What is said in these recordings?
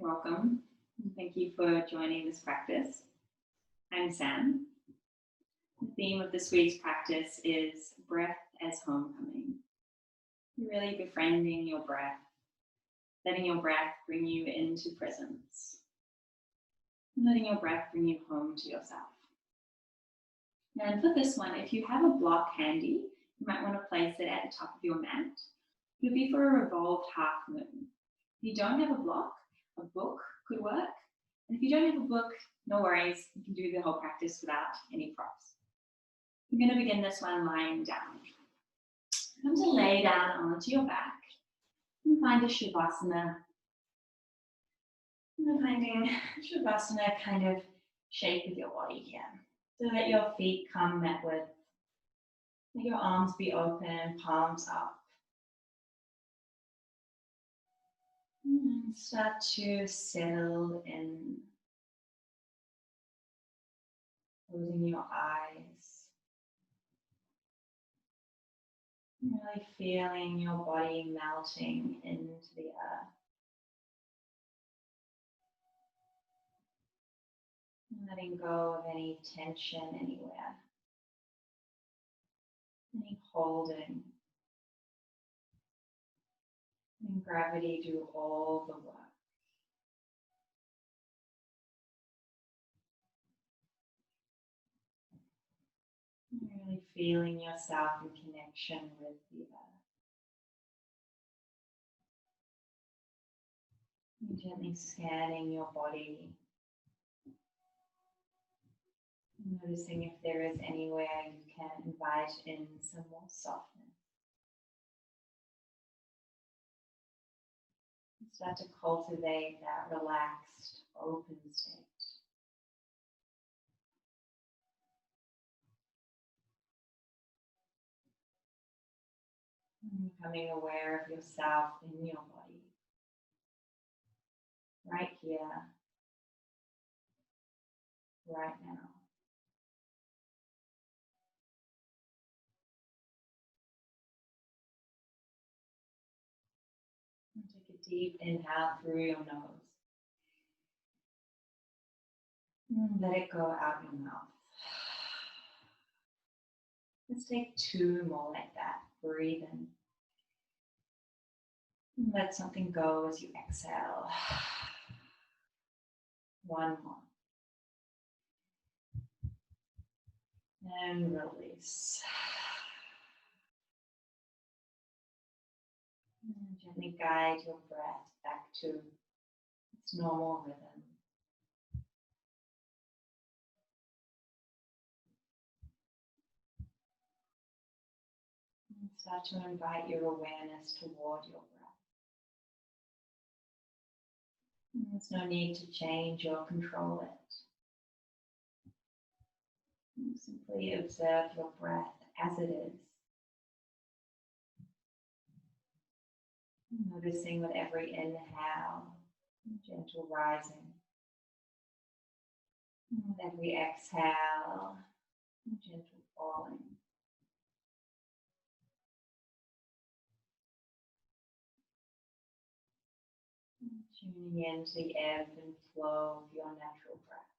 Welcome. Thank you for joining this practice. I'm Sam. The theme of this week's practice is breath as homecoming. You're really befriending your breath, letting your breath bring you into presence, and letting your breath bring you home to yourself. And for this one, if you have a block handy, you might want to place it at the top of your mat. It'll be for a revolved half moon. If you don't have a block, a book could work. And if you don't have a book, no worries, you can do the whole practice without any props. We're going to begin this one lying down. Come to lay down onto your back and find a Shavasana. And finding Shavasana kind of shape with your body here. So let your feet come mat width. Let your arms be open, palms up. And start to settle in. Closing your eyes. Really feeling your body melting into the earth. Letting go of any tension anywhere. Any holding. Letting gravity do all the work. Really feeling yourself in connection with the earth. And gently scanning your body. Noticing if there is anywhere you can invite in some more softness. Start to cultivate that relaxed, open state. And becoming aware of yourself in your body. Right here, right now. And take a deep inhale through your nose. And let it go out your mouth. Let's take two more like that. Breathe in. And let something go as you exhale. One more. And release. And gently guide your breath back to its normal rhythm. And start to invite your awareness toward your breath. And there's no need to change or control it. And simply observe your breath as it is. Noticing with every inhale, gentle rising. And with every exhale, gentle falling. And tuning into the ebb and flow of your natural breath.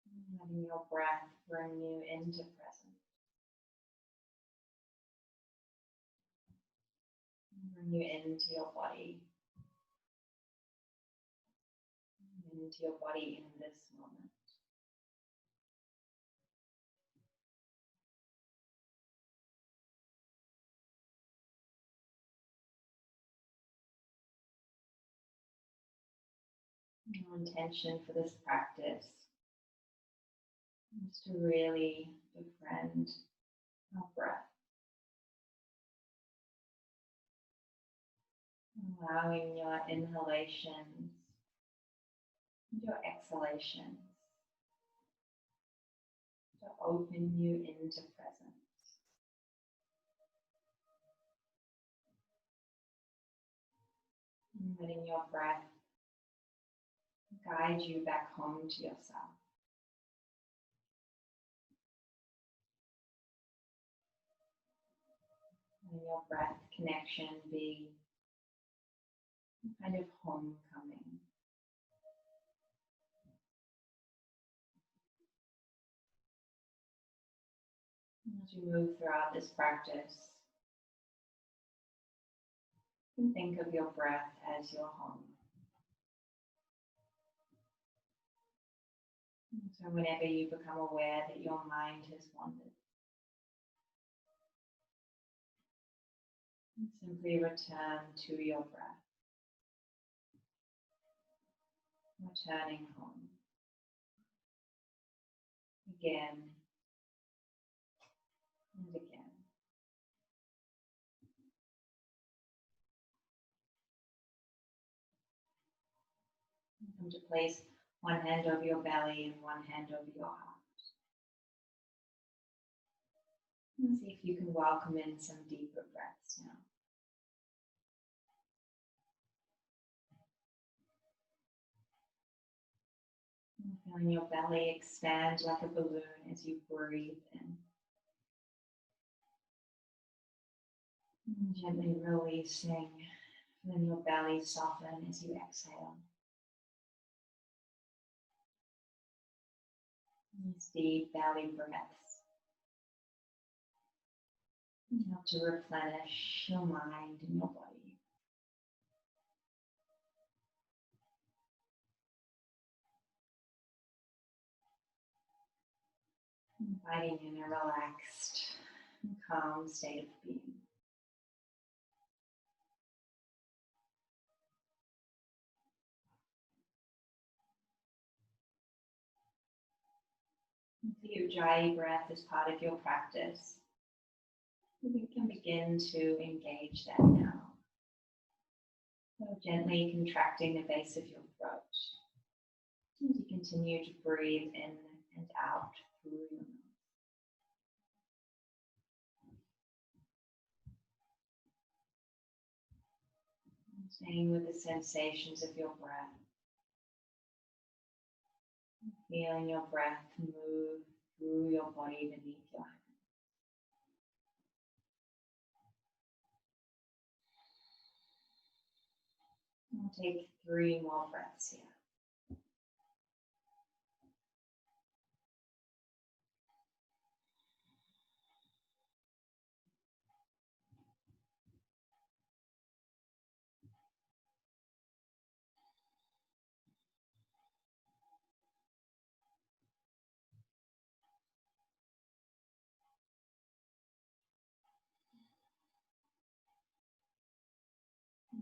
And letting your breath bring you into presence. Bring you into your body. Into your body in this moment. Our intention for this practice is to really befriend our breath. Allowing your inhalations and your exhalations to open you into presence. And letting your breath guide you back home to yourself. And your breath connection be kind of homecoming. As you move throughout this practice, you can think of your breath as your home. And so whenever you become aware that your mind has wandered, simply return to your breath, returning home. Again and again. Come to place one hand over your belly and one hand over your heart. And see if you can welcome in some deeper breaths now. And feeling your belly expand like a balloon as you breathe in. And gently releasing, feeling your belly soften as you exhale. These deep belly breaths help to replenish your mind and your body. Inviting in a relaxed and calm state of being. If you Ujjayi breath as part of your practice, you can begin to engage that now. So gently contracting the base of your throat as you continue to breathe in and out through your mouth. Staying with the sensations of your breath. Feeling your breath move through your body beneath your hands. We'll take 3 more breaths here.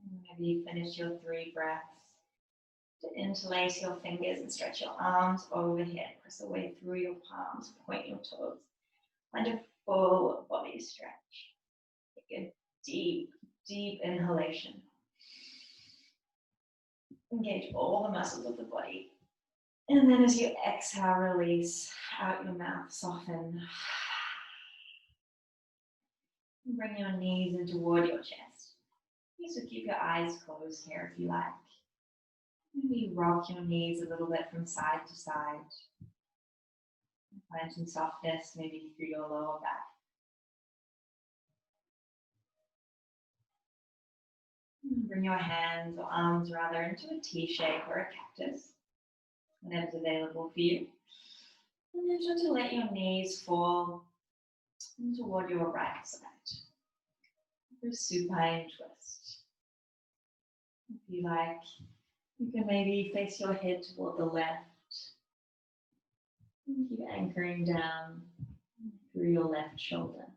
Whenever you finish your 3 breaths, to interlace your fingers and stretch your arms overhead. Press away through your palms, point your toes. Find a full body stretch. Take a deep, deep inhalation. Engage all the muscles of the body. And then as you exhale, release out your mouth, soften. Bring your knees in toward your chest. So keep your eyes closed here if you like. Maybe rock your knees a little bit from side to side. Find some softness maybe through your lower back. Bring your hands or arms rather into a T shape or a cactus, whatever's available for you. And then just to let your knees fall toward your right side. For a supine twist. If you like, you can maybe face your head toward the left. And keep anchoring down through your left shoulder.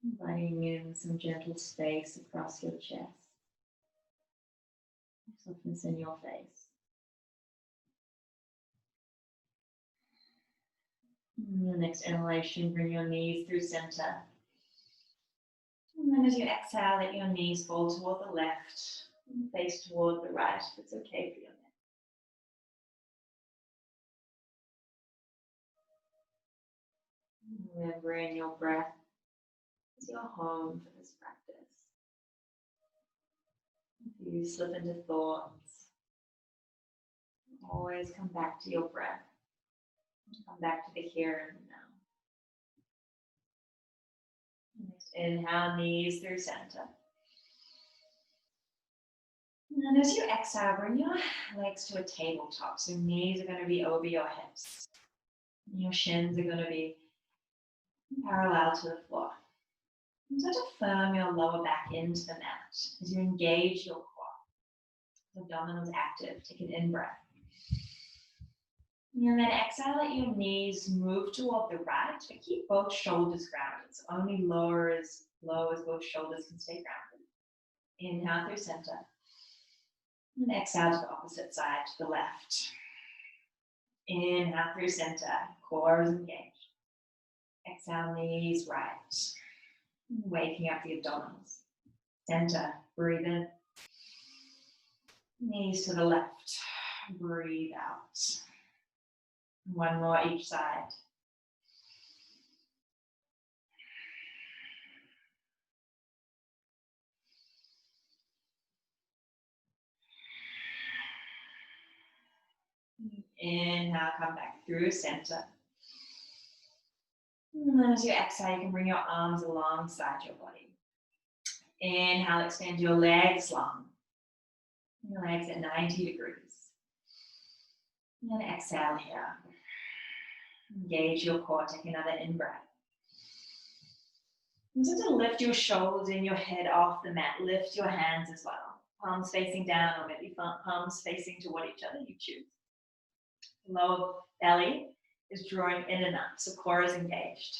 Inviting in some gentle space across your chest. Softness in your face. And the next inhalation, bring your knees through center. And then as you exhale, let your knees fall toward the left and face toward the right if it's okay for your neck. Remembering your breath is your home for this practice. If you slip into thoughts, always come back to your breath. Come back to the here and now. Inhale, knees through center. And as you exhale, bring your legs to a tabletop. So knees are going to be over your hips. Your shins are going to be parallel to the floor. And start to firm your lower back into the mat as you engage your core. Abdominals active. Take an in-breath. And then exhale, let your knees move toward the right, but keep both shoulders grounded. So only lower as low as both shoulders can stay grounded. Inhale through center. And exhale to the opposite side, to the left. Inhale through center, core is engaged. Exhale, knees right. Waking up the abdominals. Center, breathe in. Knees to the left, breathe out. One more each side. Inhale, come back through center. And then as you exhale, you can bring your arms alongside your body. Inhale, extend your legs long. Your legs at 90 degrees. And then exhale here. Engage your core, take another in-breath. You start to lift your shoulders and your head off the mat. Lift your hands as well. Palms facing down or maybe palms facing toward each other, you choose. Lower belly is drawing in and up, so core is engaged.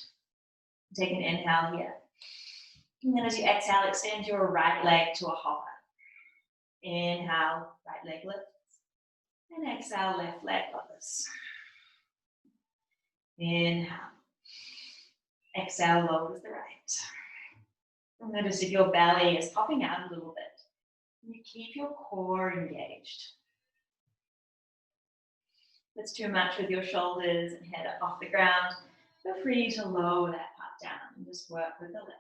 Take an inhale here. And then as you exhale, extend your right leg to a hover. Inhale, right leg lifts. And exhale, left leg lowers. Inhale. Exhale, lowers the right. And notice if your belly is popping out a little bit. You keep your core engaged. If it's too much with your shoulders and head off the ground, feel free to lower that part down and just work with the legs.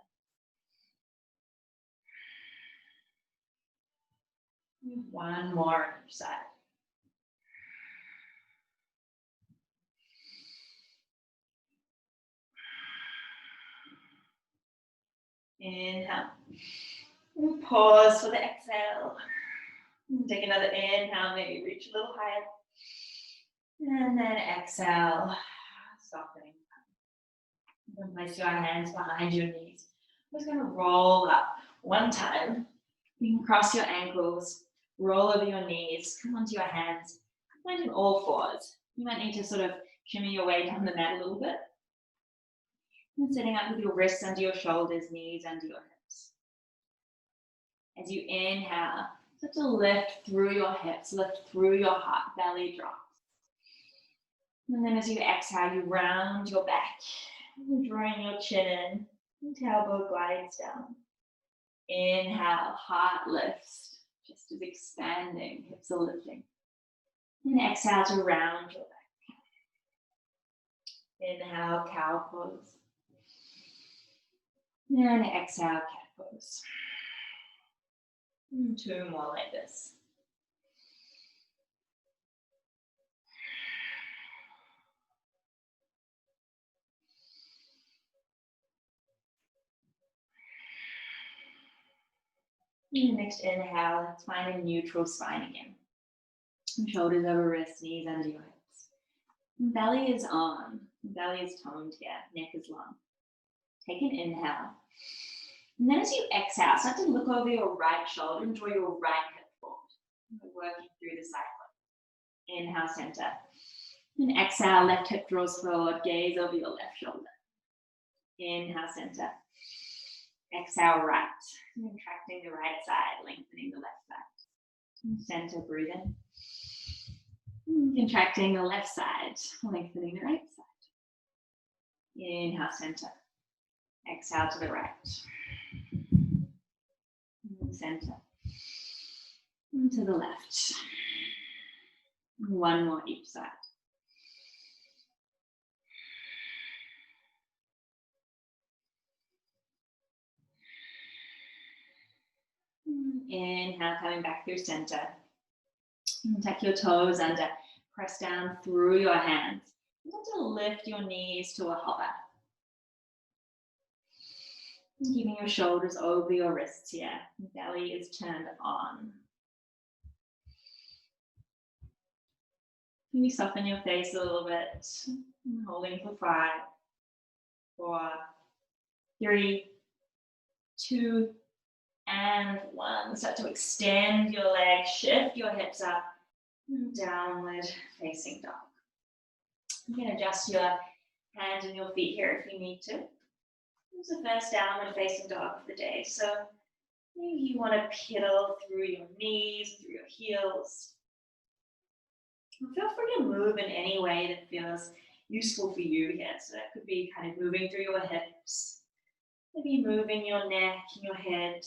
One more on each side. Inhale. And pause for the exhale. And take another inhale, maybe reach a little higher. And then exhale, softening. And place your hands behind your knees. We're just going to roll up one time. You can cross your ankles, roll over your knees, come onto your hands, land in all fours. You might need to sort of shimmy your way down the mat a little bit. And sitting up with your wrists under your shoulders, knees under your hips. As you inhale, start to lift through your hips, lift through your heart, belly drops. And then as you exhale, you round your back, drawing your chin in, and tailbone glides down. Inhale, heart lifts, chest is expanding, hips are lifting. And exhale to round your back. Inhale, cow pose. And exhale, cat pose. And two more like this. And next inhale, let's find a neutral spine again. And shoulders over wrists, knees under your hips. And belly is on, belly is toned here, neck is long. Take an inhale. And then as you exhale, start to look over your right shoulder and draw your right hip forward. We're working through the cycle. Inhale, center. And exhale, left hip draws forward, gaze over your left shoulder. Inhale, center. Exhale, right. Contracting the right side, lengthening the left side. Center, breathe in. Contracting the left side, lengthening the right side. Inhale, center. Exhale to the right. Center. And to the left. One more each side. Inhale, coming back through center. Tuck your toes under. Press down through your hands. You want to lift your knees to a hover. Keeping your shoulders over your wrists here. Belly is turned on. Maybe soften your face a little bit. Holding for 5, 4, 3, 2, and 1. Start to extend your legs, shift your hips up, downward facing dog. You can adjust your hands and your feet here if you need to. This is the first downward facing dog of the day. So maybe you want to pedal through your knees, through your heels. And feel free to move in any way that feels useful for you here. So that could be kind of moving through your hips, maybe moving your neck and your head.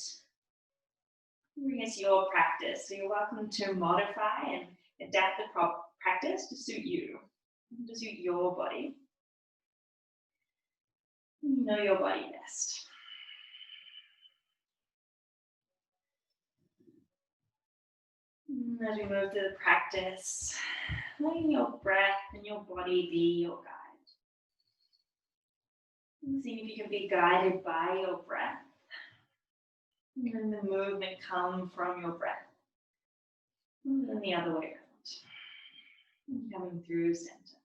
It's your practice, so you're welcome to modify and adapt the practice to suit you, to suit your body. You know your body best. As we move through the practice, letting your breath and your body be your guide. See if you can be guided by your breath. And then the movement come from your breath. And then the other way around. Coming through center.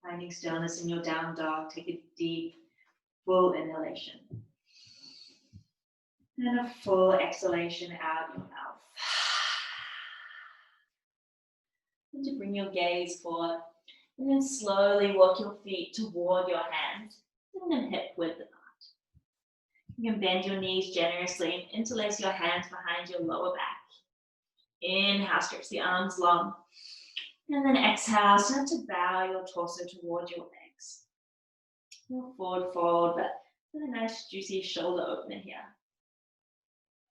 Finding stillness in your down dog. Take a deep, full inhalation. And a full exhalation out your mouth. And to bring your gaze forward. And then slowly walk your feet toward your hands. And then hip width apart. You can bend your knees generously and interlace your hands behind your lower back. Inhale, stretch the arms long. And then exhale, start to bow your torso toward your legs. Forward fold, but with a nice juicy shoulder opener here.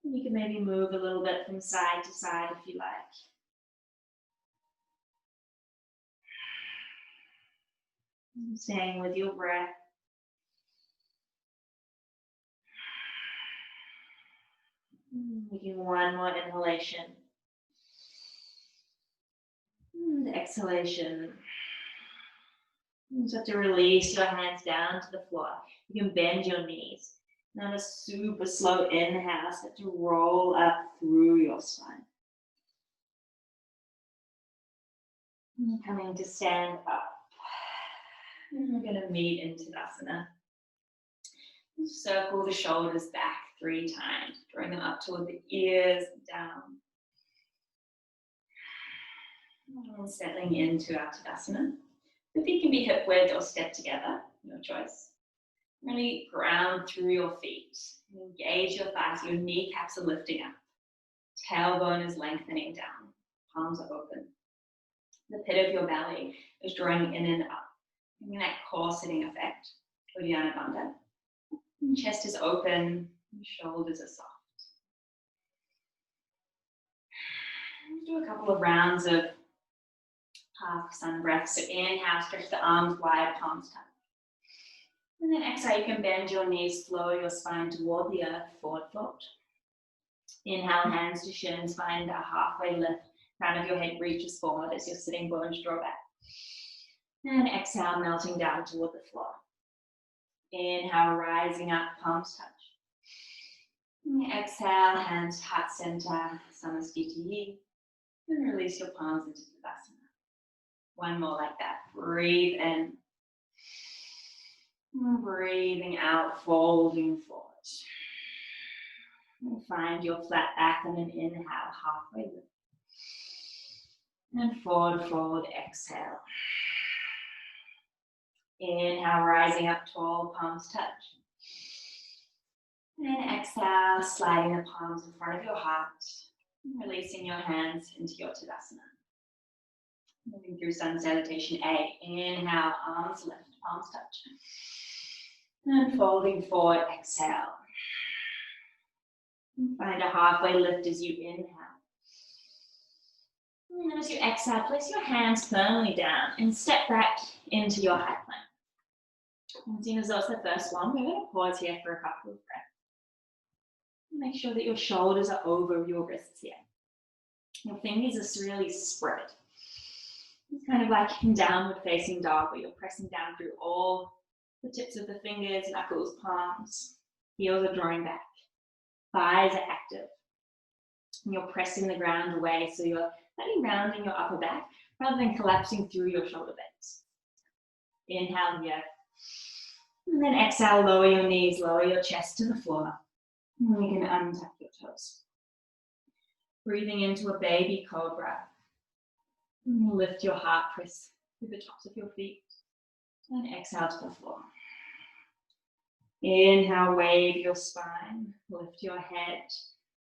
And you can maybe move a little bit from side to side if you like. And staying with your breath. Making one more inhalation. And exhalation. You start to release your hands down to the floor. You can bend your knees. Now a super slow inhale. Start to roll up through your spine. And coming to stand up. And we're going to meet in Tadasana. Circle the shoulders back 3 times, drawing them up toward the ears, down. And settling into our Tadasana. The feet can be hip width or step together, your choice. Really ground through your feet. Engage your thighs, your kneecaps are lifting up. Tailbone is lengthening down, palms are open. The pit of your belly is drawing in and up, giving that core sitting effect, Uddiyana Bandha. Chest is open, shoulders are soft. We'll do a couple of rounds of half sun breaths. So inhale, stretch the arms wide, palms touch. And then exhale, you can bend your knees, lower your spine toward the earth, forward fold. Inhale, hands to shins, find a halfway lift. Crown of your head reaches forward as your sitting bones draw back. And exhale, melting down toward the floor. Inhale, rising up, palms touch. And exhale, hands to heart center, Samasthiti. And release your palms into Tadasana. One more like that. Breathe in. Breathing out, folding forward. And find your flat back and then inhale, halfway lift. And forward fold, exhale. Inhale, rising up tall, palms touch. And exhale, sliding the palms in front of your heart. And releasing your hands into your Tadasana. Moving through sun salutation A. Inhale, arms lift, palms touch. And folding forward, exhale. And find a halfway lift as you inhale. And then as you exhale, place your hands firmly down and step back into your high plank. And seeing as though it's the first one, we're going to pause here for a couple of breaths. Make sure that your shoulders are over your wrists here. Your fingers are really spread. It's kind of like in downward facing dog where you're pressing down through all the tips of the fingers, knuckles, palms. Heels are drawing back. Thighs are active. And you're pressing the ground away, so you're slightly rounding your upper back rather than collapsing through your shoulder blades. Inhale here. And then exhale, lower your knees, lower your chest to the floor. And you can untuck your toes. Breathing into a baby cobra. And lift your heart, press to the tops of your feet. And exhale to the floor. Inhale, wave your spine. Lift your head,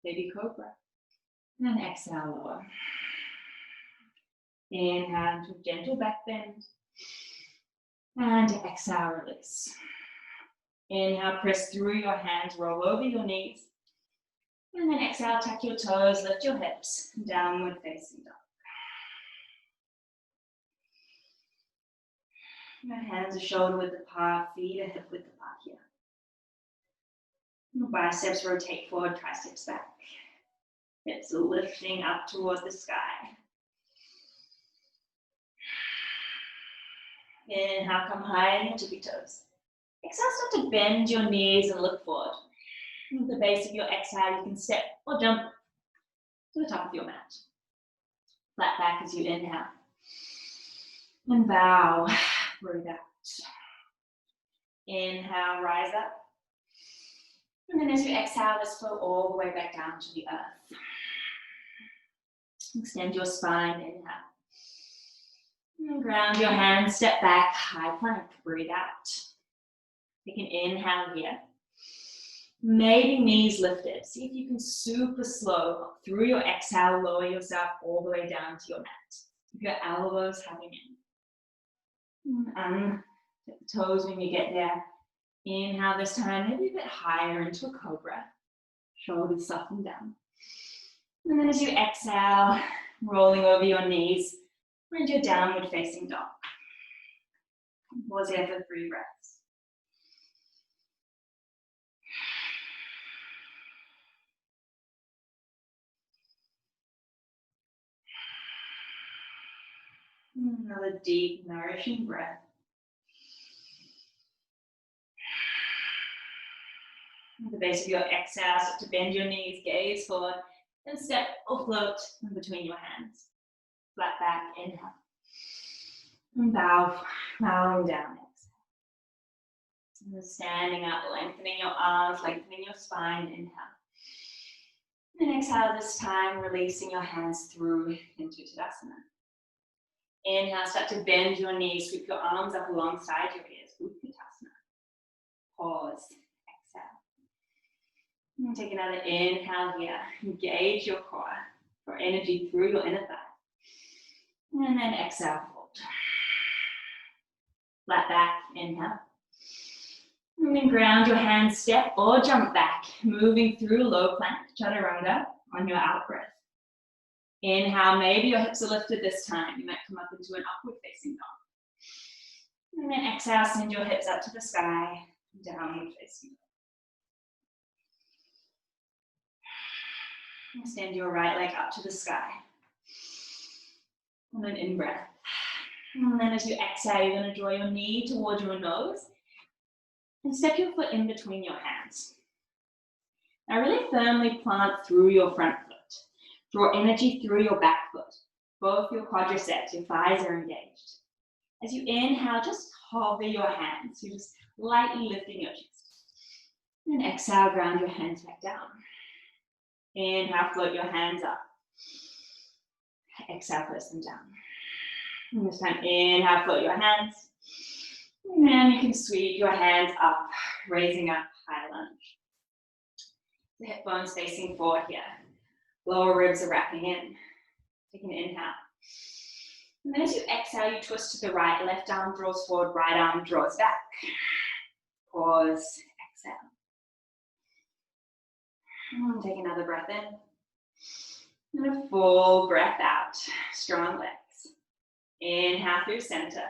baby cobra. And exhale, lower. Inhale to a gentle back bend. And exhale, release. Inhale, press through your hands, roll over your knees. And then exhale, tuck your toes, lift your hips, downward facing dog. Your hands are shoulder width apart, feet are hip width apart here. Your biceps rotate forward, triceps back. Hips are lifting up towards the sky. Inhale, come high on your tippy toes. Exhale, start to bend your knees and look forward. At the base of your exhale, you can step or jump to the top of your mat. Flat back as you inhale. And bow, breathe out. Inhale, rise up. And then as you exhale, just flow all the way back down to the earth. Extend your spine, inhale. And ground your hands, step back, high plank, breathe out. Take an inhale here. Maybe knees lifted. See if you can super slow through your exhale, lower yourself all the way down to your mat. Keep your elbows hugging in. And the toes when you get there. Inhale this time, maybe a bit higher into a cobra. Shoulders soften down. And then as you exhale, rolling over your knees, into your downward facing dog. Pause here for 3 breaths. Another deep, nourishing breath. At the base of your exhale, start to bend your knees, gaze forward, and step or float in between your hands. Flat back, inhale. And bow, bowing down, exhale. And standing up, lengthening your arms, lengthening your spine, inhale. And exhale this time, releasing your hands through into Tadasana. Inhale, start to bend your knees, sweep your arms up alongside your ears, Utkatasana. Pause, exhale. And take another inhale here, engage your core for energy through your inner thigh. And then exhale, fold. Flat back, inhale. And then ground your hands, step or jump back, moving through low plank, chaturanga on your out breath. Inhale, maybe your hips are lifted this time. You might come up into an upward facing dog. And then exhale, send your hips up to the sky, downward facing dog. Extend your right leg up to the sky. And then in breath. And then as you exhale, you're going to draw your knee towards your nose and step your foot in between your hands. Now really firmly plant through your front foot. Draw energy through your back foot. Both your quadriceps, your thighs are engaged. As you inhale, just hover your hands. You're just lightly lifting your chest. And exhale, ground your hands back down. Inhale, float your hands up. Exhale, press them down. And this time, inhale, float your hands. And then you can sweep your hands up, raising up, high lunge. The hip bones facing forward here. Lower ribs are wrapping in. Take an inhale. And then as you exhale, you twist to the right. Left arm draws forward, right arm draws back. Pause, exhale. And take another breath in. And a full breath out. Strong legs. Inhale through center.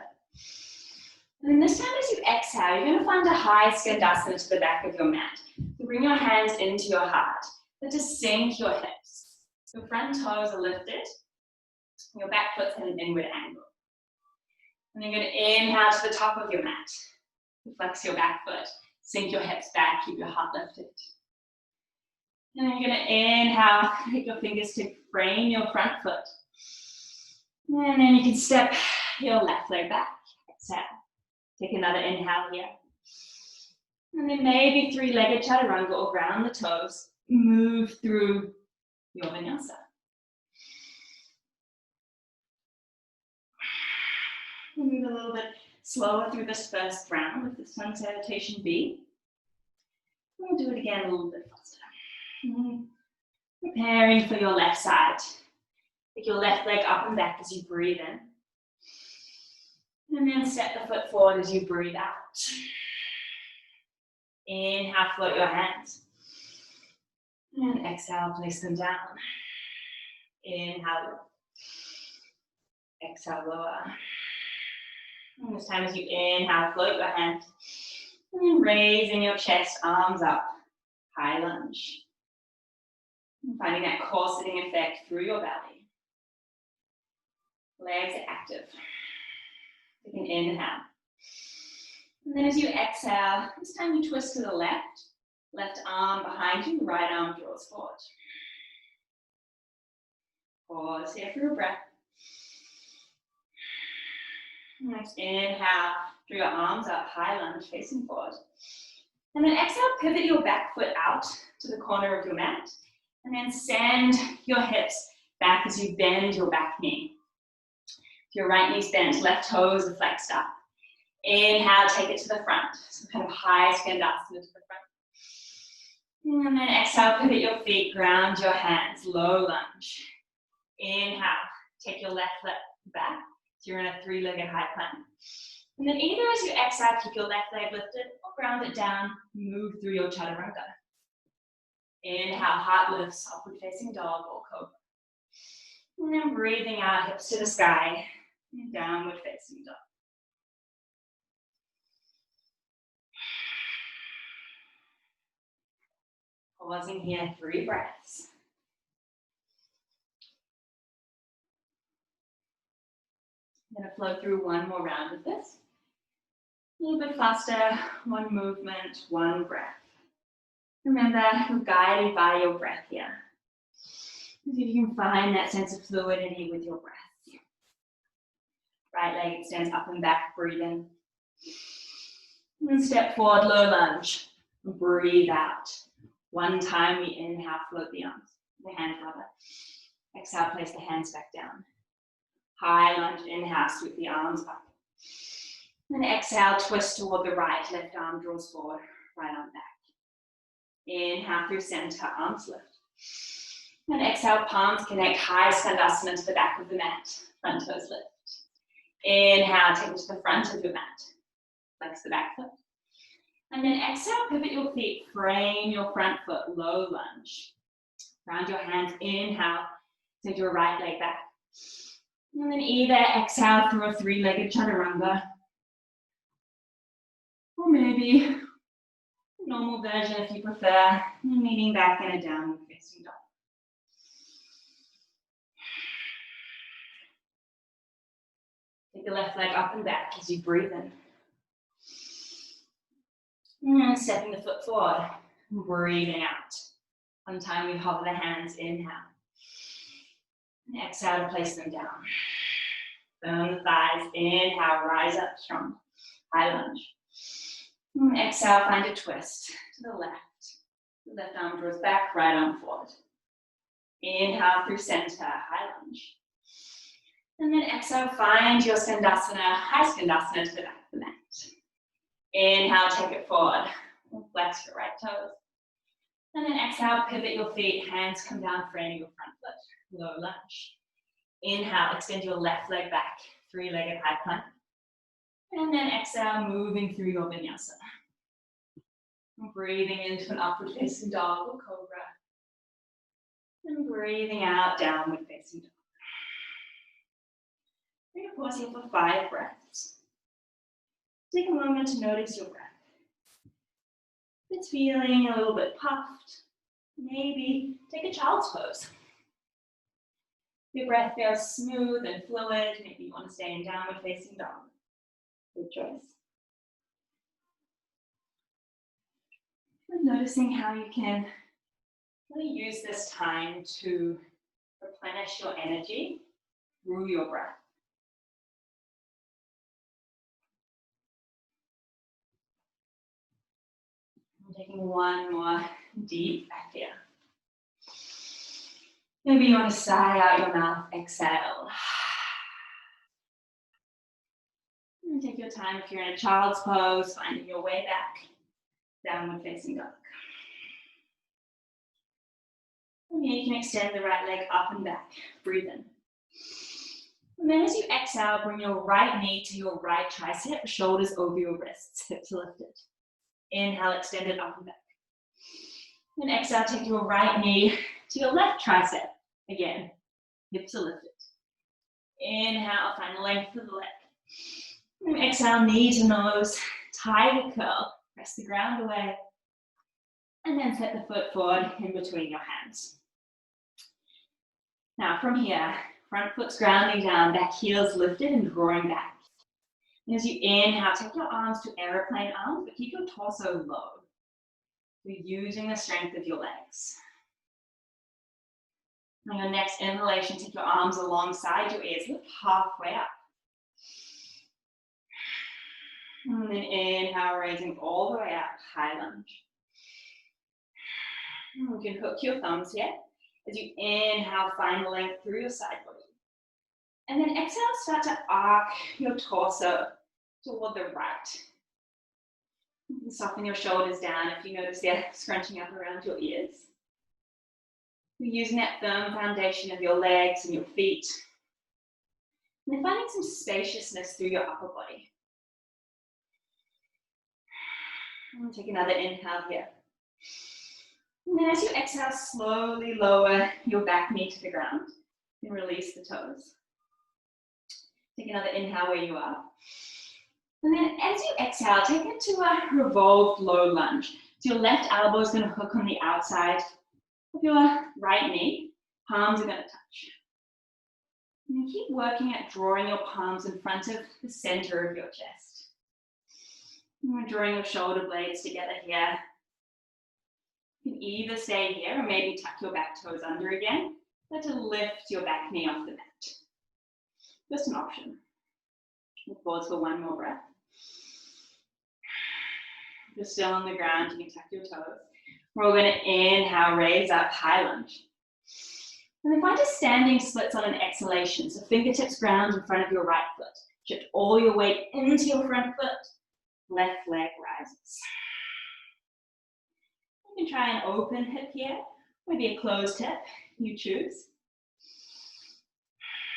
And then this time as you exhale, you're going to find a high skandasana to the back of your mat. So bring your hands into your heart. But just sink your hips. Your front toes are lifted. Your back foot's at an inward angle. And you're going to inhale to the top of your mat. Flex your back foot. Sink your hips back, keep your heart lifted. And then you're going to inhale, take your fingers to frame your front foot. And then you can step your left leg back. Exhale. Take another inhale here. And then maybe three-legged chaturanga or ground the toes. Move through your vinyasa. Move a little bit slower through this first round with the sun salutation B. We'll do it again a little bit faster. Preparing for your left side. Take your left leg up and back as you breathe in. And then step the foot forward as you breathe out. Inhale, float your hands. And exhale, place them down. Inhale. Exhale, lower. And this time as you inhale, float your hands. And then raising your chest, arms up. High lunge. And finding that core sitting effect through your belly. Legs are active. You can inhale. And then as you exhale, this time you twist to the left. Left arm behind you, right arm draws forward. Pause here for a breath. Next, inhale, draw your arms up, high lunge, facing forward. And then exhale, pivot your back foot out to the corner of your mat. And then send your hips back as you bend your back knee. Your right knee's bent, left toes are flexed up. Inhale, take it to the front. So kind of high skandasana to the front. And then exhale, pivot your feet, ground your hands, low lunge. Inhale, take your left leg back. So you're in a three-legged high plank. And then either as you exhale, keep your left leg lifted or ground it down, move through your chaturanga. Inhale, heart lifts, upward facing dog or cobra. And then breathing out, hips to the sky, and downward facing dog. Pausing here, 3 breaths. I'm going to flow through one more round of this. A little bit faster, one movement, one breath. Remember, you're guided by your breath here. See if you can find that sense of fluidity with your breath. Right leg extends up and back, breathe in. And step forward, low lunge. Breathe out. One time we inhale, float the arms, the hands rather. Exhale, place the hands back down. High lunge, inhale, sweep the arms up. And exhale, twist toward the right, left arm draws forward, right arm back. Inhale through center, arms lift. And exhale, palms connect, high skandasana to the back of the mat, front toes lift. Inhale, take it to the front of your mat, flex the back foot. And then exhale, pivot your feet, frame your front foot, low lunge. Round your hands, inhale, take your right leg back. And then either exhale through a 3-legged chaturanga, or maybe a normal version if you prefer, leaning back in a downward facing dog. Take the left leg up and back as you breathe in. And stepping the foot forward, breathing out. One time we hover the hands, inhale. And exhale to place them down. Firm the thighs, inhale, rise up strong. High lunge. And exhale, find a twist to the left. The left arm draws back, right arm forward. Inhale through center, high lunge. And then exhale, find your skandasana, high skandasana to the back of the mat. Inhale, take it forward. Flex your right toes. And then exhale, pivot your feet, hands come down, frame your front foot, low lunge. Inhale, extend your left leg back, 3-legged high plank. And then exhale, moving through your vinyasa. Breathing into an upward facing dog or cobra. And breathing out, downward facing dog. We're going to pause here for 5 breaths. Take a moment to notice your breath. If it's feeling a little bit puffed, maybe take a child's pose. If your breath feels smooth and fluid, maybe you want to stay in downward facing dog. Good choice. And noticing how you can really use this time to replenish your energy through your breath. I'm taking one more deep breath here. Maybe you want to sigh out your mouth, exhale. And take your time if you're in a child's pose, finding your way back, downward facing dog. And here you can extend the right leg up and back, breathe in. And then as you exhale, bring your right knee to your right tricep, shoulders over your wrists, hips lifted. Inhale, extend it up and back. And exhale, take your right knee to your left tricep. Again, hips are lifted. Inhale, find the length of the leg. And exhale, knee to nose, tiger curl. Press the ground away. And then set the foot forward in between your hands. Now from here, front foot's grounding down, back heel's lifted and drawing back. And as you inhale, take your arms to airplane arms, but keep your torso low. You're using the strength of your legs. On your next inhalation, take your arms alongside your ears, lift halfway up. And then inhale, raising all the way up, high lunge. And you can hook your thumbs here. As you inhale, find the length through your side body. And then exhale, start to arc your torso toward the right. You can soften your shoulders down if you notice they're scrunching up around your ears. You're using that firm foundation of your legs and your feet. And then finding some spaciousness through your upper body. And take another inhale here. And then as you exhale, slowly lower your back knee to the ground and release the toes. Take another inhale where you are. And then as you exhale, take it to a revolved low lunge. So your left elbow is going to hook on the outside of your right knee. Palms are going to touch. And keep working at drawing your palms in front of the center of your chest. And we're drawing your shoulder blades together here. You can either stay here or maybe tuck your back toes under again. Start to lift your back knee off the mat. Just an option. We'll pause for one more breath. If you're still on the ground, you can tuck your toes. We're all going to inhale, raise up, high lunge. And then find a standing splits on an exhalation. So fingertips ground in front of your right foot. Shift all your weight into your front foot. Left leg rises. You can try an open hip here, maybe a closed hip, you choose.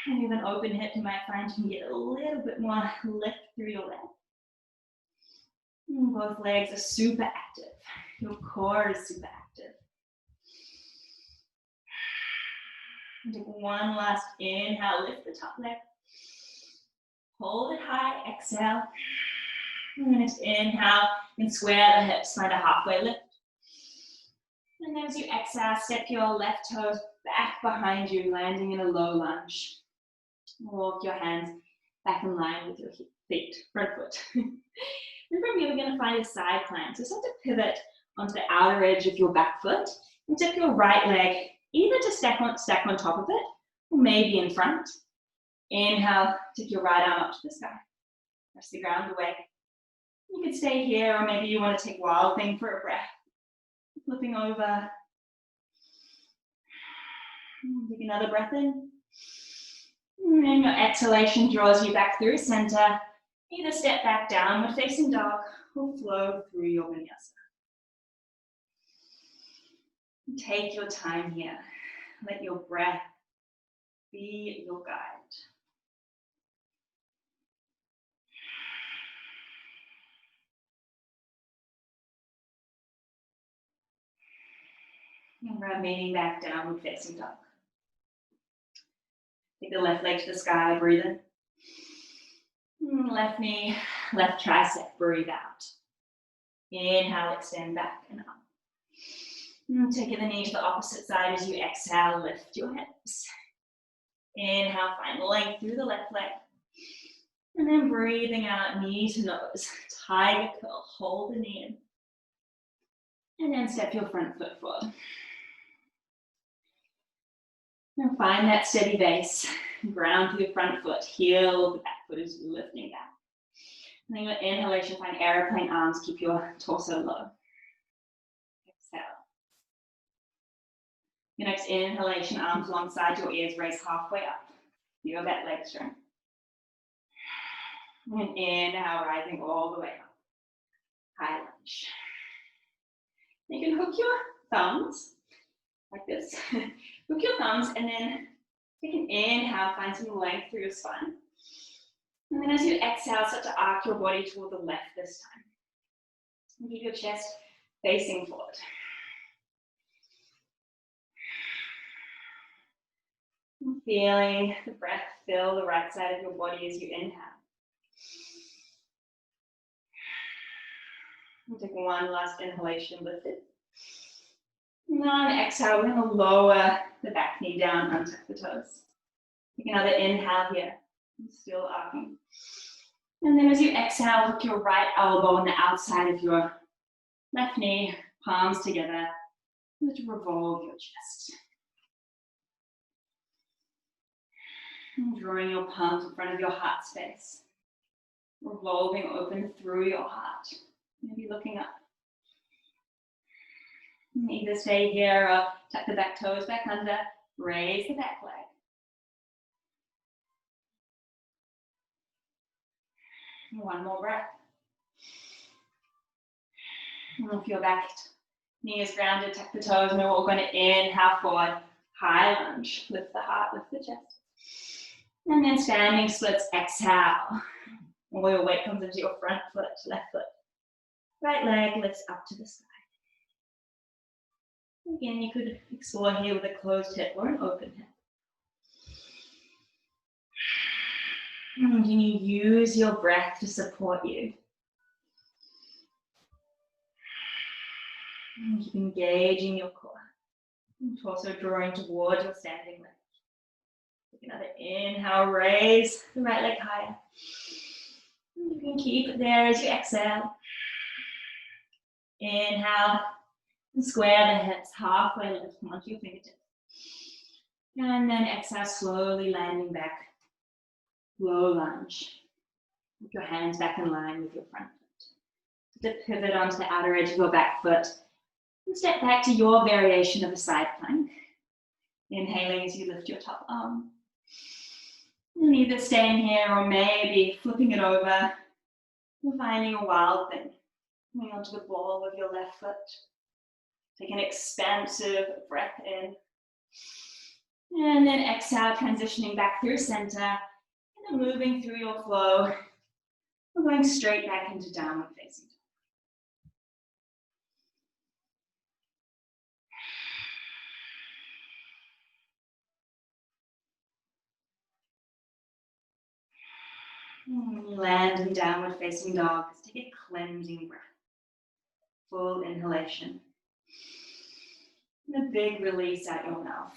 And with an open hip, you might find you can get a little bit more lift through your leg. And both legs are super active. Your core is super active. And take one last inhale, lift the top leg. Hold it high, exhale. And next inhale, and square the hips, find a halfway lift. And then as you exhale, step your left toes back behind you, landing in a low lunge. Walk your hands back in line with your feet, front foot. And from here, we're going to find a side plank. So start to pivot onto the outer edge of your back foot and tip your right leg either to stack on top of it or maybe in front. Inhale, take your right arm up to the sky. Press the ground away. You could stay here, or maybe you want to take wild thing for a breath. Flipping over. Take another breath in. And then your exhalation draws you back through center. Either step back downward facing dog or flow through your vinyasa. Take your time here. Let your breath be your guide. And remaining back downward facing dog. Take the left leg to the sky, breathe in. Left knee, left tricep, breathe out. Inhale, extend back and up. Take the knee to the opposite side as you exhale, lift your hips. Inhale, find length through the left leg. And then breathing out, knee to nose, tiger curl, hold the knee in. And then step your front foot forward. Now find that steady base. Ground through your front foot. Heel the back foot is lifting back. And then your inhalation, find airplane arms. Keep your torso low. Exhale. Your next inhalation, arms alongside your ears, raise halfway up. Feel that leg strength. And inhale, rising all the way up. High lunge. You can hook your thumbs like this. Hook your thumbs and then take an inhale, find some length through your spine. And then as you exhale, start to arc your body toward the left this time. And keep your chest facing forward. And feeling the breath fill the right side of your body as you inhale. And take one last inhalation, lift it. And on exhale, we're going to lower the back knee down, untuck the toes. Take another inhale here. Still arcing. And then as you exhale, hook your right elbow on the outside of your left knee, palms together. Let's revolve your chest. And drawing your palms in front of your heart space. Revolving open through your heart. Maybe looking up. Either stay here or tuck the back toes back under. Raise the back leg. One more breath. And if your back knee is grounded, tuck the toes, and we're all going to inhale forward, high lunge. Lift the heart, lift the chest. And then standing splits, exhale. All your weight comes into your front foot, left foot. Right leg lifts up to the sky. Again, you could explore here with a closed hip or an open hip. And can you use your breath to support you? And keep engaging your core. And also drawing towards your standing leg. Take another inhale, raise the right leg higher. And you can keep it there as you exhale. Inhale, and square the hips, halfway lift, come onto your fingertips. And then exhale, slowly landing back. Low lunge. Put your hands back in line with your front foot. To pivot onto the outer edge of your back foot. And step back to your variation of a side plank. Inhaling as you lift your top arm. And either staying here or maybe flipping it over. And finding a wild thing. Coming onto the ball of your left foot. Take an expansive breath in. And then exhale, transitioning back through center. And then moving through your flow. We're going straight back into downward facing dog. And when you land in downward facing dog, let's take a cleansing breath. Full inhalation. And a big release out your mouth.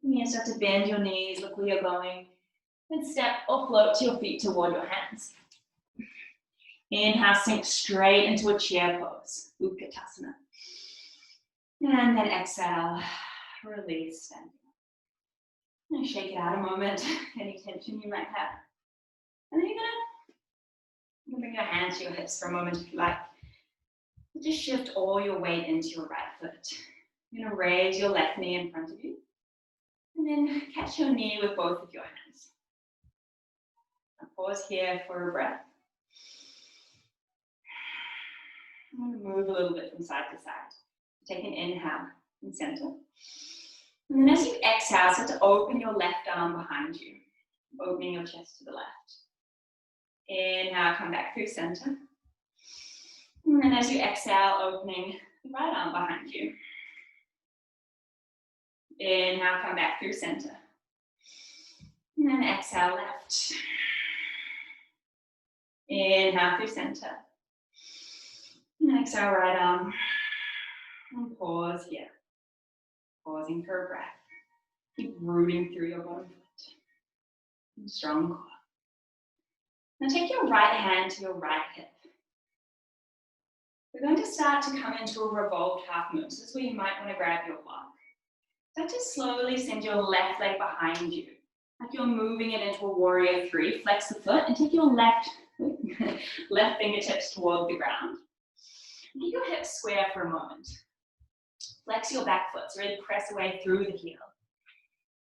And you start to bend your knees, look where you're going. And step or float your feet toward your hands. Inhale, sink straight into a chair pose, Utkatasana. And then exhale, release, stand up. And shake it out a moment, any tension you might have. And then you're gonna bring your hands to your hips for a moment if you like. Just shift all your weight into your right foot. You're gonna raise your left knee in front of you. And then catch your knee with both of your hands. Now pause here for a breath. I'm going to move a little bit from side to side. Take an inhale in center. And then as you exhale, start to open your left arm behind you, opening your chest to the left. Inhale, come back through center. And then as you exhale, opening the right arm behind you. Inhale, come back through center. And then exhale, left. Inhale through center. And exhale, right arm. And pause here. Pausing for a breath. Keep rooting through your bottom foot. And strong core. Now take your right hand to your right hip. We're going to start to come into a revolved half moon. So this is where you might want to grab your block. Start to slowly send your left leg behind you, like you're moving it into a warrior three. Flex the foot and take your left fingertips toward the ground. Keep your hips square for a moment. Flex your back foot, so really press away through the heel.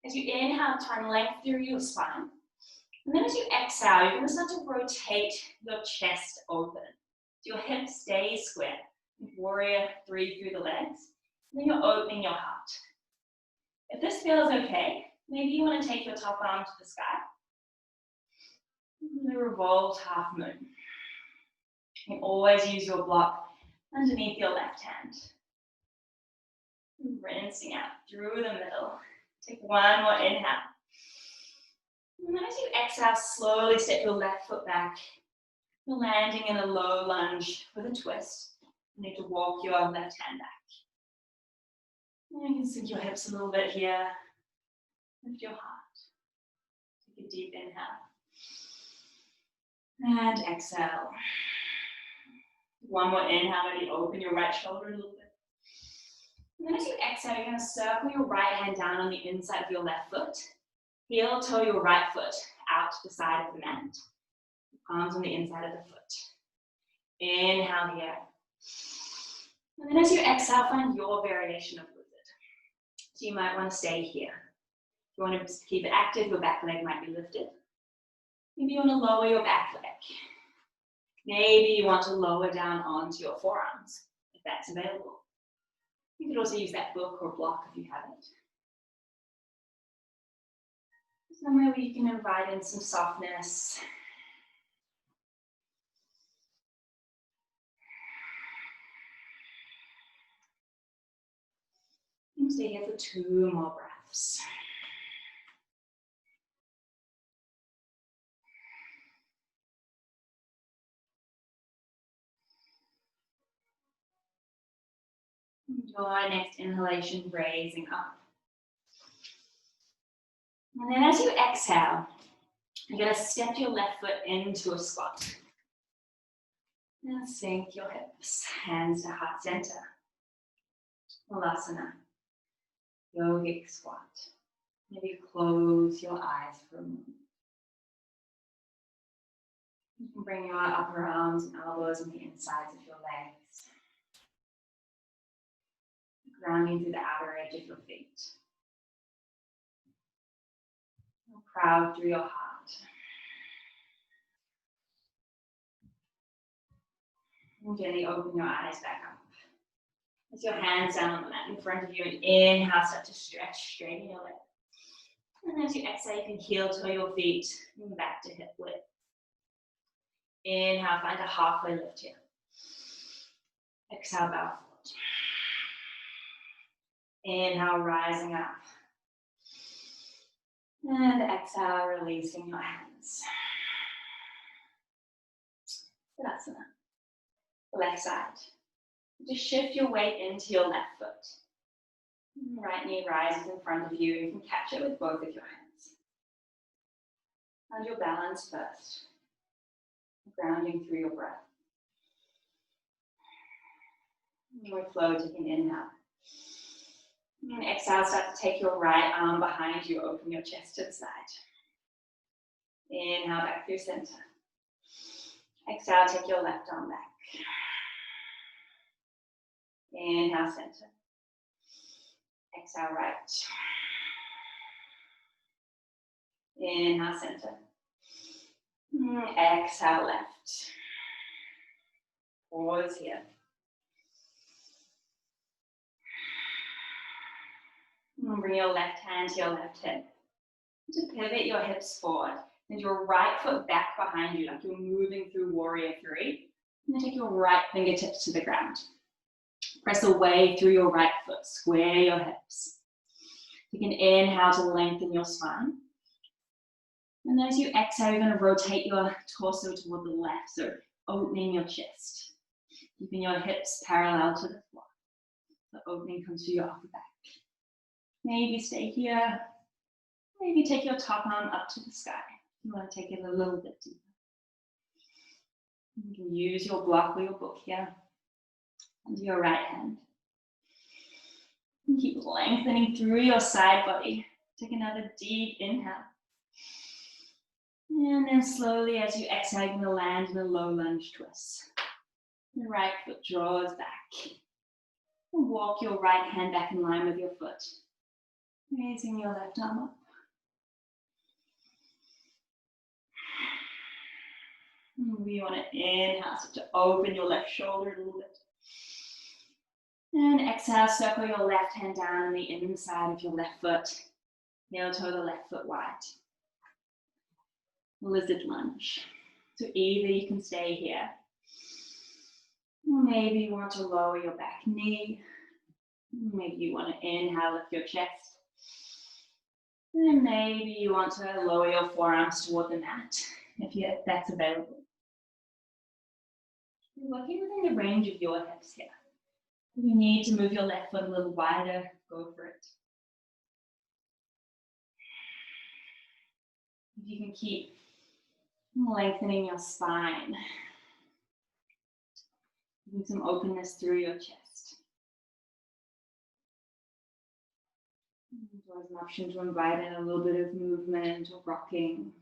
As you inhale, try and lengthen through your spine. And then as you exhale, you're going to start to rotate your chest open. So your hips stay square. Warrior three through the legs. And then you're opening your heart. If this feels okay, maybe you want to take your top arm to the sky. The revolved half moon. You can always use your block underneath your left hand. Rinsing out through the middle. Take one more inhale. And then as you exhale, slowly step your left foot back. You're landing in a low lunge with a twist. You need to walk your left hand back. And you can sink your hips a little bit here. Lift your heart. Take a deep inhale. And exhale. One more inhale, maybe open your right shoulder a little bit. And then as you exhale, you're going to circle your right hand down on the inside of your left foot. Heel toe your right foot out to the side of the mat. Palms on the inside of the foot. Inhale here. And then as you exhale, find your variation of lizard. So you might want to stay here. If you want to keep it active, your back leg might be lifted. Maybe you want to lower your back leg. Maybe you want to lower down onto your forearms, if that's available. You could also use that book or block if you haven't. Somewhere where you can invite in some softness. And stay here for 2 more breaths. Your next inhalation, raising up. And then as you exhale, you're going to step your left foot into a squat. And sink your hips, hands to heart center. Malasana, yogic squat. Maybe close your eyes for a moment. You can bring your upper arms and elbows on the insides of your legs. Grounding through the outer edge of your feet. Proud through your heart. And gently open your eyes back up. As your hands down on the mat in front of you, and inhale, start to stretch, straighten your legs. And as you exhale, you can heel toe your feet and back to hip width. Inhale, find a halfway lift here. Exhale, bow forward. Inhale, rising up. And exhale, releasing your hands. Vinyasa. Left side. Just shift your weight into your left foot. Right knee rises in front of you. You can catch it with both of your hands. Find your balance first. Grounding through your breath. And we flow, take an inhale. And exhale, start to take your right arm behind you, open your chest to the side. Inhale, back through center. Exhale, take your left arm back. Inhale, center. Exhale, right. Inhale, center. Exhale, left. Pause here. And bring your left hand to your left hip. To pivot your hips forward. And your right foot back behind you, like you're moving through warrior three. And then take your right fingertips to the ground. Press away through your right foot. Square your hips. Take an inhale to lengthen your spine. And then as you exhale, you're going to rotate your torso toward the left, so opening your chest. Keeping your hips parallel to the floor. The opening comes through your upper back. Maybe stay here. Maybe take your top arm up to the sky. You want to take it a little bit deeper. You can use your block or your book here. onto your right hand. And keep lengthening through your side body. Take another deep inhale. And then slowly as you exhale, you're going to land in a low lunge twist. The right foot draws back. And walk your right hand back in line with your foot. Raising your left arm up. We want to inhale, so to open your left shoulder a little bit. And exhale, circle your left hand down on the inside of your left foot. Heel toe the left foot wide. Lizard lunge. So either you can stay here, or maybe you want to lower your back knee. Maybe you want to inhale, lift your chest. And then maybe you want to lower your forearms toward the mat, if that's available. You're working within the range of your hips here. If you need to move your left foot a little wider, go for it. If you can keep lengthening your spine, giving some openness through your chest. There's always an option to invite in a little bit of movement or rocking.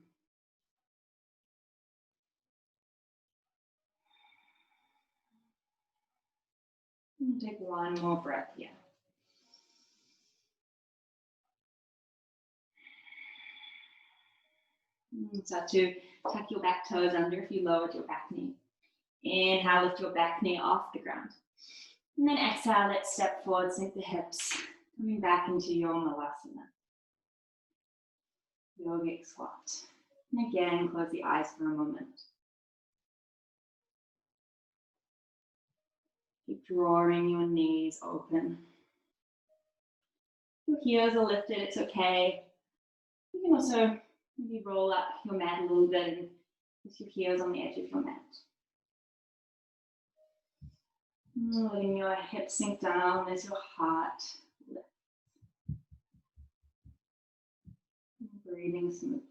And take one more breath here. Start to tuck your back toes under if you lowered your back knee. Inhale, lift your back knee off the ground. And then exhale, let's step forward, sink the hips, coming back into your malasana. Yogic squat. And again, close the eyes for a moment. Keep drawing your knees open. Your heels are lifted, it's okay. You can also maybe roll up your mat a little bit and put your heels on the edge of your mat. Letting your hips sink down as your heart lifts. Breathing smoothly.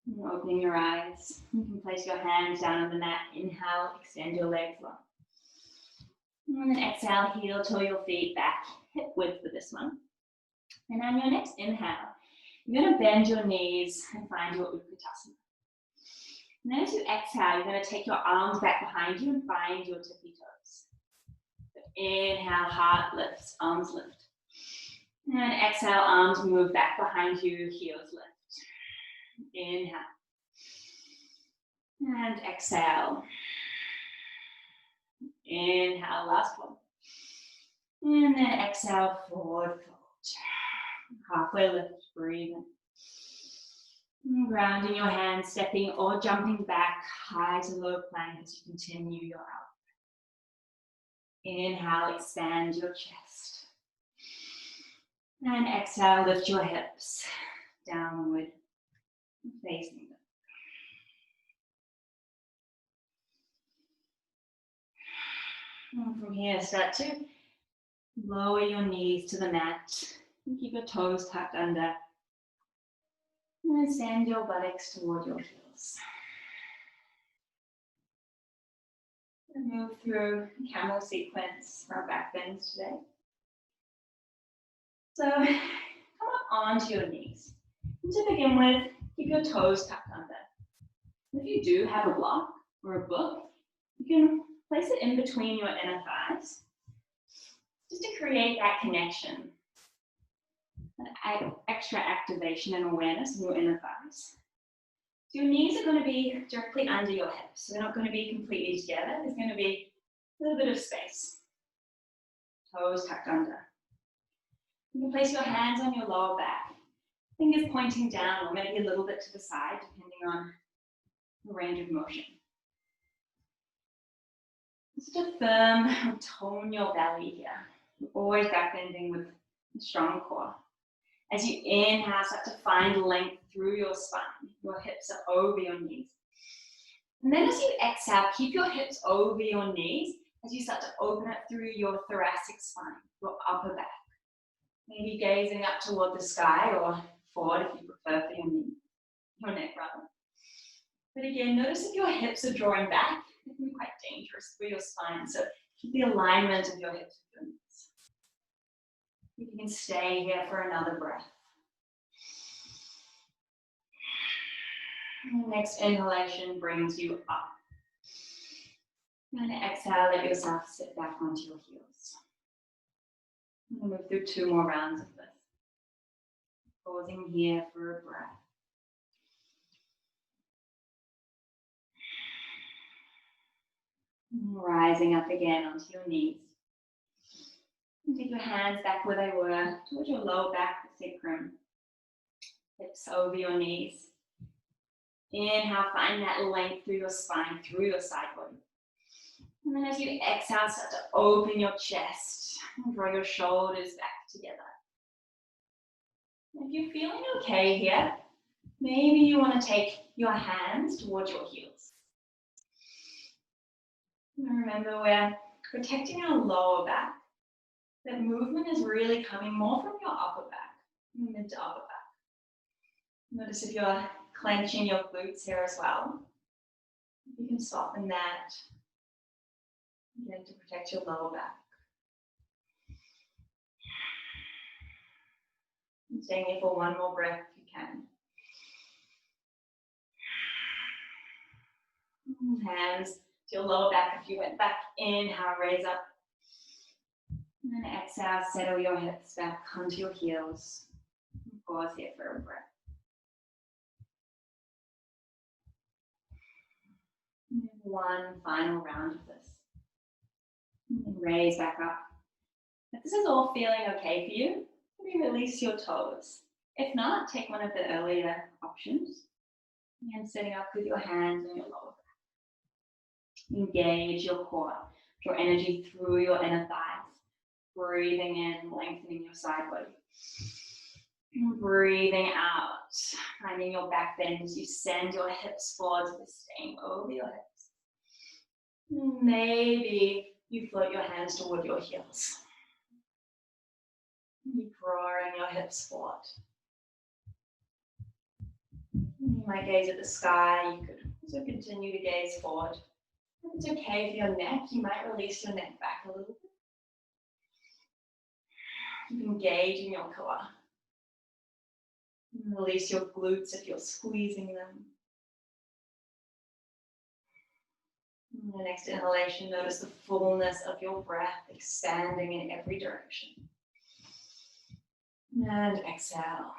And opening your eyes. You can place your hands down on the mat. Inhale, extend your legs long. And then exhale, heel toe your feet back, hip width for this one. And on your next inhale, you're going to bend your knees and find your Utkatasana. And then as you exhale, you're going to take your arms back behind you and find your tippy toes. So inhale, heart lifts, arms lift. And exhale, arms move back behind you, heels lift. Inhale. And exhale. Inhale, last one. And then exhale, forward fold. Halfway lift, breathing. And grounding your hands, stepping or jumping back high to low plank as you continue your out. Inhale, expand your chest. And exhale, lift your hips downward, facing them. And from here, start to lower your knees to the mat. And keep your toes tucked under. And then send your buttocks toward your heels. And move through camel sequence for our back bends today. So come up onto your knees. And to begin with, keep your toes tucked under. If you do have a block or a book, you can place it in between your inner thighs, just to create that connection, that extra activation and awareness in your inner thighs. So your knees are going to be directly under your hips, so they're not going to be completely together. There's going to be a little bit of space. Toes tucked under. You can place your hands on your lower back, fingers pointing down or maybe a little bit to the side, depending on the range of motion. Just to firm and tone your belly here. You're always back bending with a strong core. As you inhale, start to find length through your spine. Your hips are over your knees. And then as you exhale, keep your hips over your knees as you start to open up through your thoracic spine, your upper back. Maybe gazing up toward the sky or forward if you prefer for your neck rather. But again, notice if your hips are drawing back. It can be quite dangerous for your spine. So keep the alignment of your hips with your knees. You can stay here for another breath. And the next inhalation brings you up. And exhale, let yourself sit back onto your heels. We'll move through 2 more rounds of this. Pausing here for a breath. Rising up again onto your knees. And take your hands back where they were, towards your lower back, the sacrum. Hips over your knees. Inhale, find that length through your spine, through your side body. And then as you exhale, start to open your chest and draw your shoulders back together. If you're feeling okay here, maybe you want to take your hands towards your heels. And remember, we're protecting our lower back. That movement is really coming more from your upper back, mid to upper back. Notice if you're clenching your glutes here as well. You can soften that. Again, to protect your lower back. And staying here for 1 more breath if you can. Hands to your lower back if you went back. Inhale, raise up. And then exhale, settle your hips back onto your heels. And pause here for a breath. And 1 final round of this. And raise back up. If this is all feeling okay for you, maybe release your toes. If not, take one of the earlier options. And sitting up with your hands on your lower back. Engage your core. Draw energy through your inner thighs. Breathing in, lengthening your side body. And breathing out, finding your back bend as you send your hips forward, so staying over your hips. Maybe you float your hands toward your heels. Keep drawing your hips forward. You might gaze at the sky. You could also continue to gaze forward. If it's okay for your neck, you might release your neck back a little bit. Keep engaging your core. Release your glutes if you're squeezing them. And the next inhalation, notice the fullness of your breath expanding in every direction. And exhale.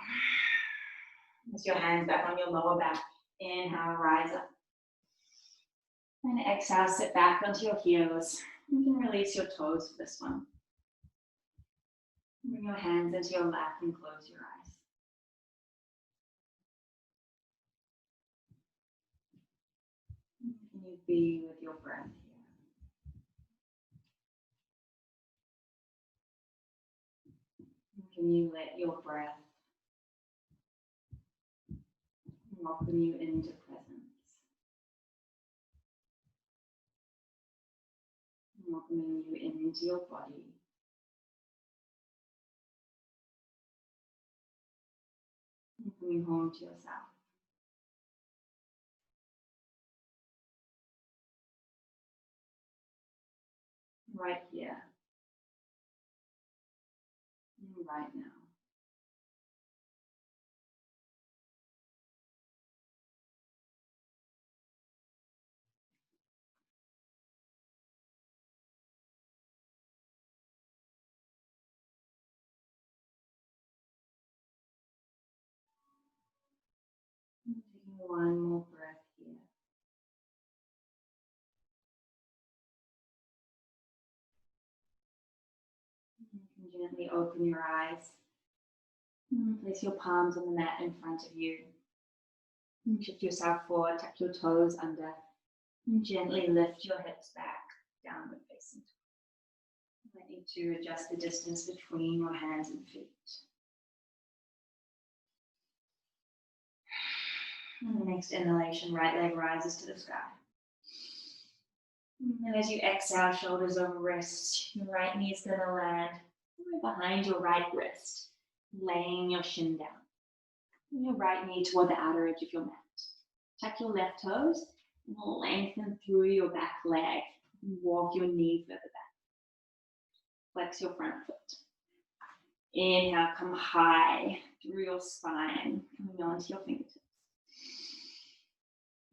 Place your hands back on your lower back. Inhale, rise up. And exhale, sit back onto your heels. You can release your toes for this one. Bring your hands into your lap and close your eyes. Can you be with your breath here? Can you let your breath welcome you into presence? Welcoming you into your body. Coming home to yourself. Right here. And right now. And taking 1 more breath here. You can gently open your eyes. Place your palms on the mat in front of you. Shift yourself forward, tuck your toes under. And gently lift your hips back, downward facing. You might need to adjust the distance between your hands and feet. And the next inhalation, right leg rises to the sky. And as you exhale, shoulders over wrists, your right knee is going to land right behind your right wrist, laying your shin down. And your right knee toward the outer edge of your mat. Tuck your left toes and lengthen through your back leg. And walk your knee further back. Flex your front foot. Inhale, come high through your spine, coming onto your fingertips.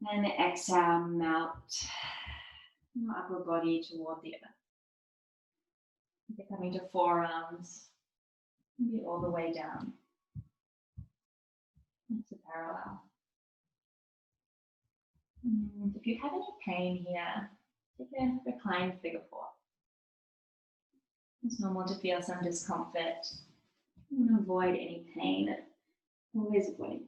And exhale, melt your upper body toward the earth. You're coming to forearms, maybe all the way down. It's a parallel. If you have any pain here, take a reclined figure four. It's normal to feel some discomfort. You want to avoid any pain. Always avoiding pain.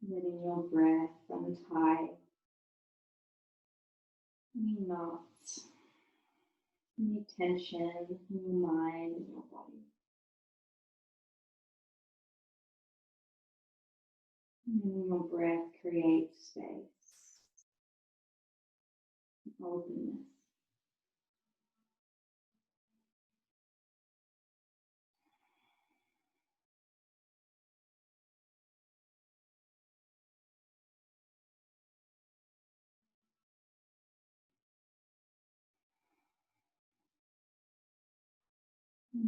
Letting your breath untie any knots, any tension in your mind and your body. And your breath creates space, openness.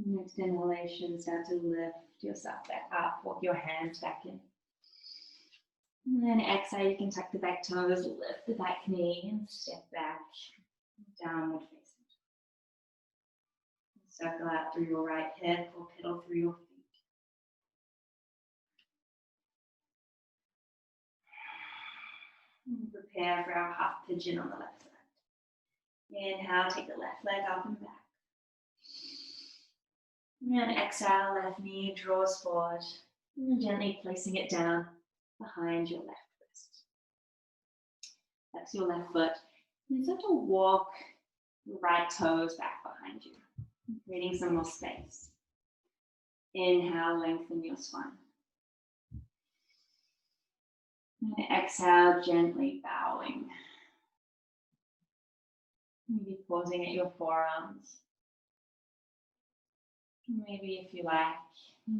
Next inhalation, start to lift yourself back up, walk your hands back in. And then exhale, you can tuck the back toes, lift the back knee, and step back, downward facing. Circle out through your right hip or pedal through your feet. And prepare for our half pigeon on the left side. Inhale, take the left leg up and back. And exhale, left knee draws forward, and gently placing it down behind your left wrist. That's your left foot. You start to walk your right toes back behind you, creating some more space. Inhale, lengthen your spine. And exhale, gently bowing. Maybe pausing at your forearms. Maybe if you like,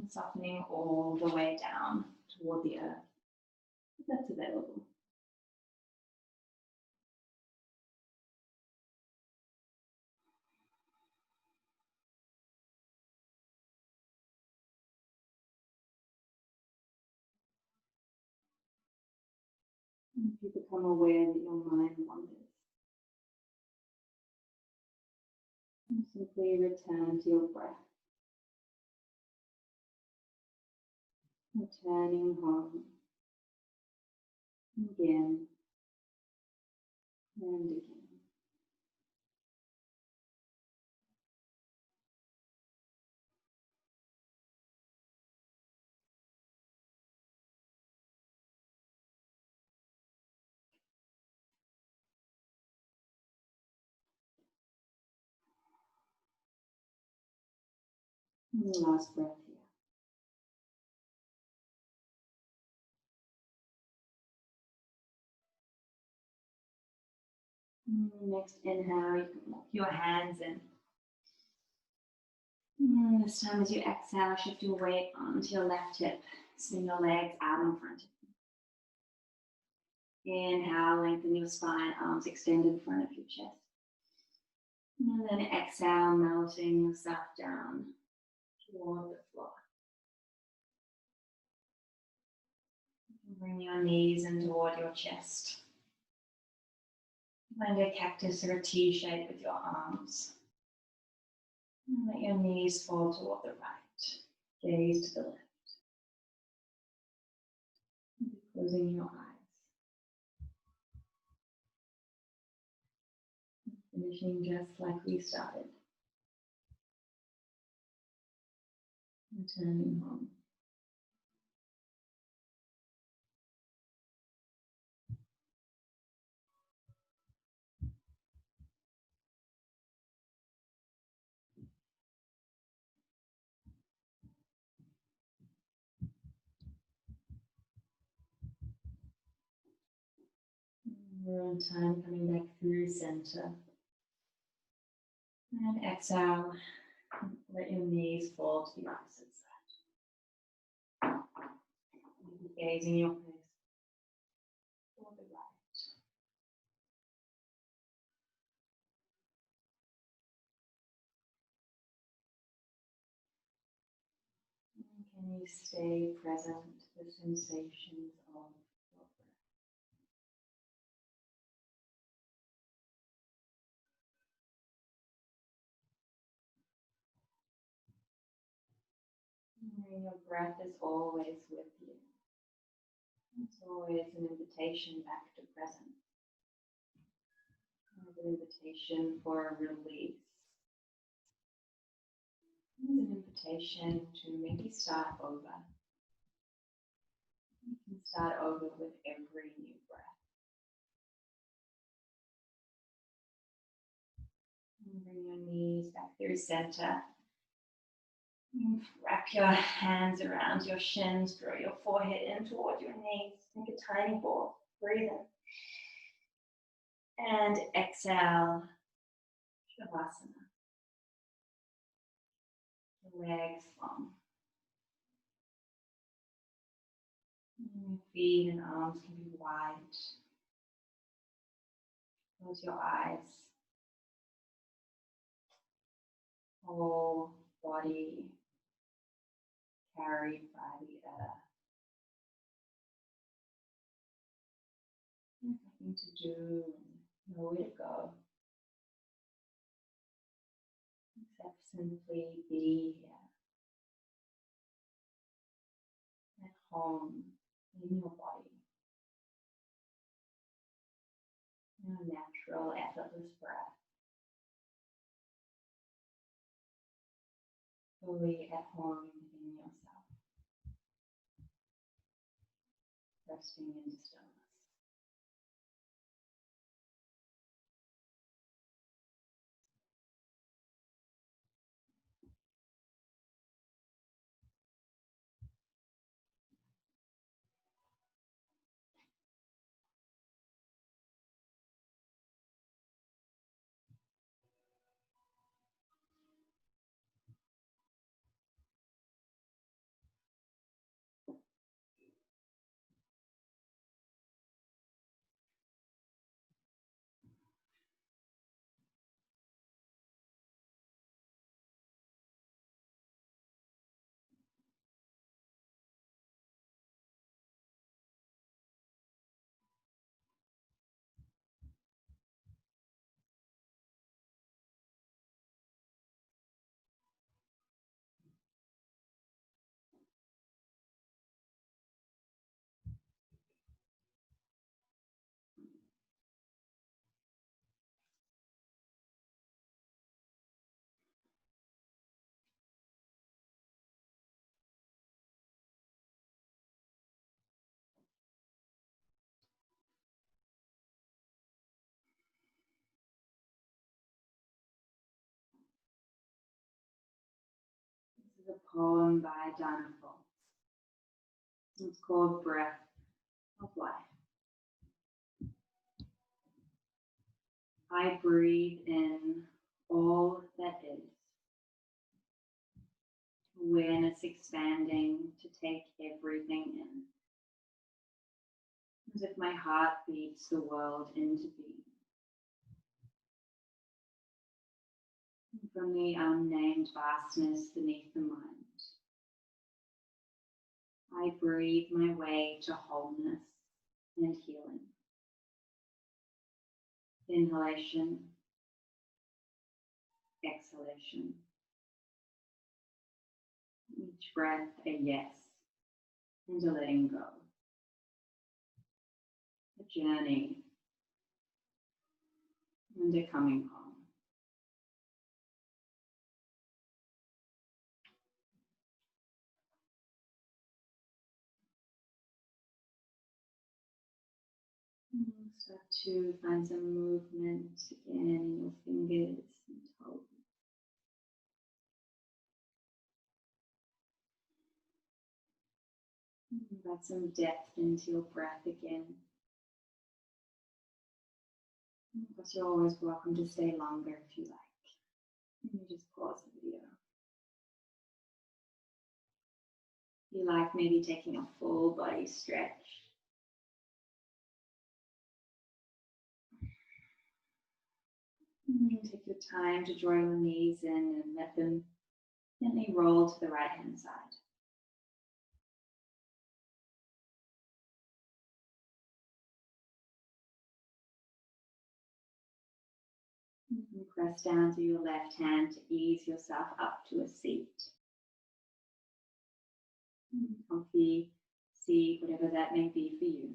softening all the way down toward the earth, if that's available. If you become aware that your mind wanders, simply return to your breath. Returning home again and again. And the last breath here. Next inhale, you can walk your hands in. This time as you exhale, shift your weight onto your left hip. Swing your legs out in front of you. Inhale, lengthen your spine, arms extended in front of your chest. And then exhale, melting yourself down toward the floor. Bring your knees in toward your chest. Find a cactus or a T shape with your arms. And let your knees fall toward the right. Gaze to the left. Closing your eyes. Finishing just like we started. Returning home. We're on time coming back through center. And exhale, let your knees fall to the opposite side. Gazing your face for the right. And can you stay present with the sensations of your breath? And your breath is always with you. It's always an invitation back to presence. An invitation for a release. It's an invitation to maybe start over. You can start over with every new breath. And bring your knees back through center. Wrap your hands around your shins, draw your forehead in toward your knees. Make a tiny ball. Breathe in. And exhale, Shavasana. The legs long. Your feet and arms can be wide. Close your eyes. Whole body carried by the earth. Nothing to do, nowhere to go. Except simply be here. At home in your body. Your natural, effortless breath. Fully at home in yourself. Resting in stillness. This is a poem by Dana Fox. It's called Breath of Life. I breathe in all that is. Awareness expanding to take everything in. As if my heart beats the world into being. From the unnamed vastness beneath the mind, I breathe my way to wholeness and healing. Inhalation, exhalation. Each breath a yes and a letting go. A journey and a coming home. Start to find some movement again in your fingers and toes. Invite some depth into your breath again. Of course, you're always welcome to stay longer if you like. You like maybe taking a full body stretch. Take your time to draw your knees in and let them gently roll to the right hand side. You can press down to your left hand to ease yourself up to a seat. Comfy seat, whatever that may be for you.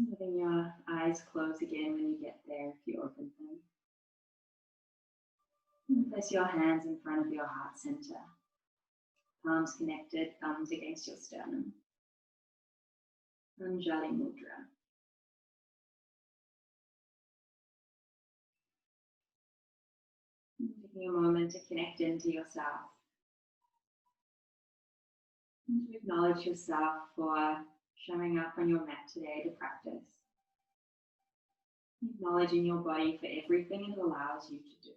Letting your eyes close again when you get there if you open them. And place your hands in front of your heart center. Palms connected, thumbs against your sternum. Anjali Mudra. Taking a moment to connect into yourself. And to acknowledge yourself for showing up on your mat today to practice. Acknowledging your body for everything it allows you to do.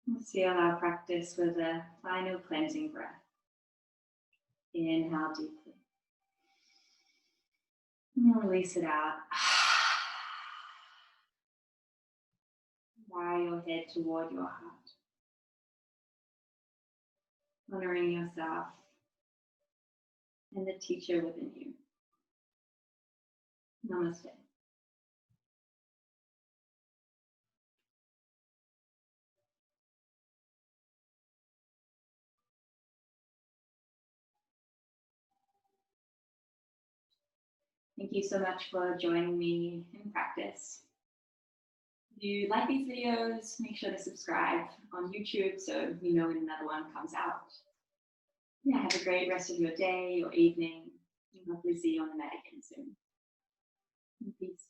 We'll seal our practice with a final cleansing breath. Inhale deeply. And release it out. Bow your head toward your heart. Honoring yourself and the teacher within you. Namaste. Thank you so much for joining me in practice. If you like these videos, make sure to subscribe on YouTube so you know when another one comes out. Yeah, have a great rest of your day or evening. And hopefully see you on the mat again soon. Peace.